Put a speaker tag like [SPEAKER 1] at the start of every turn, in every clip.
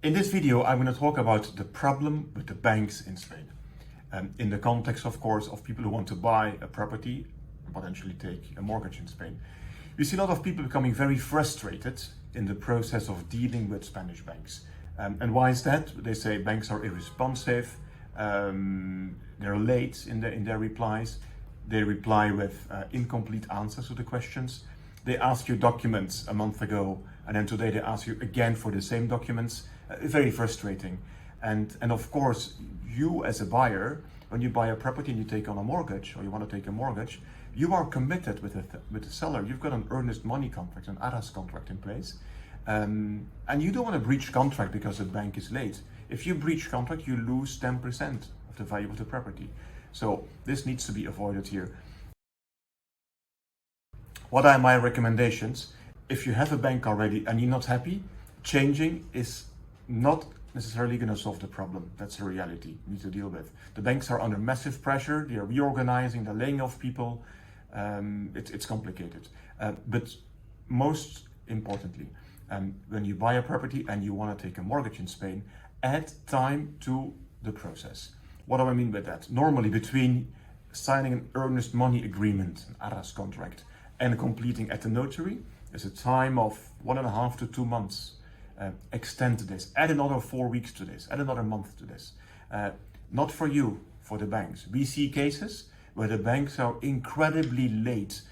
[SPEAKER 1] In this video, I'm going to talk about the problem with the banks in Spain. In the context, of course, of people who want to buy a property and potentially take a mortgage in Spain. We see a lot of people becoming very frustrated in the process of dealing with Spanish banks. And why is that? They say banks are irresponsive, they're late in their replies, they reply with incomplete answers to the questions. They ask you documents a month ago, and then today they ask you again for the same documents. Very frustrating. And of course, you as a buyer, when you buy a property and you take on a mortgage, or you want to take a mortgage, you are committed with the seller. You've got an earnest money contract, an arras contract in place. And you don't want to breach contract because the bank is late. If you breach contract, you lose 10% of the value of the property. So this needs to be avoided here. What are my recommendations? If you have a bank already and you're not happy, changing is not necessarily going to solve the problem. That's a reality you need to deal with. The banks are under massive pressure. They are reorganizing, they're laying off people. It's complicated. But most importantly, when you buy a property and you want to take a mortgage in Spain, add time to the process. What do I mean by that? Normally, between signing an earnest money agreement, an arras contract, and completing at the notary, there's a time of 1.5 to 2 months. Extend this, add another 4 weeks to this, add another month to this. Not for you, for the banks. We see cases where the banks are incredibly late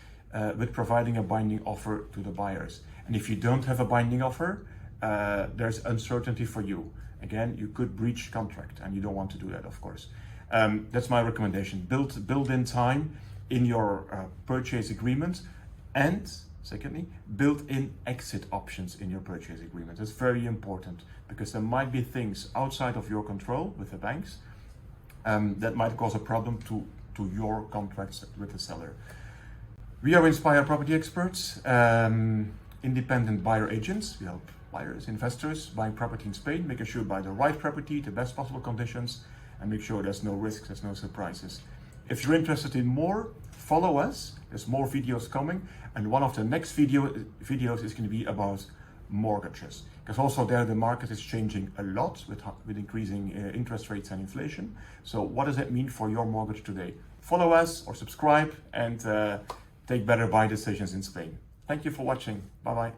[SPEAKER 1] with providing a binding offer to the buyers. And if you don't have a binding offer, there's uncertainty for you. Again, you could breach contract, and you don't want to do that, of course. That's my recommendation. Build in time in your purchase agreement, and secondly, build in exit options in your purchase agreement. It's very important because there might be things outside of your control with the banks that might cause a problem to your contracts with the seller. We are Inspire Property Experts, independent buyer agents. We help buyers, investors buying property in Spain, making sure you buy the right property, the best possible conditions, and make sure there's no risks, there's no surprises. If you're interested in more, follow us. There's more videos coming, and one of the next videos is going to be about mortgages, because also there the market is changing a lot with increasing interest rates and inflation. So what does that mean for your mortgage today? Follow us or subscribe and take better buy decisions in Spain. Thank you for watching. Bye bye.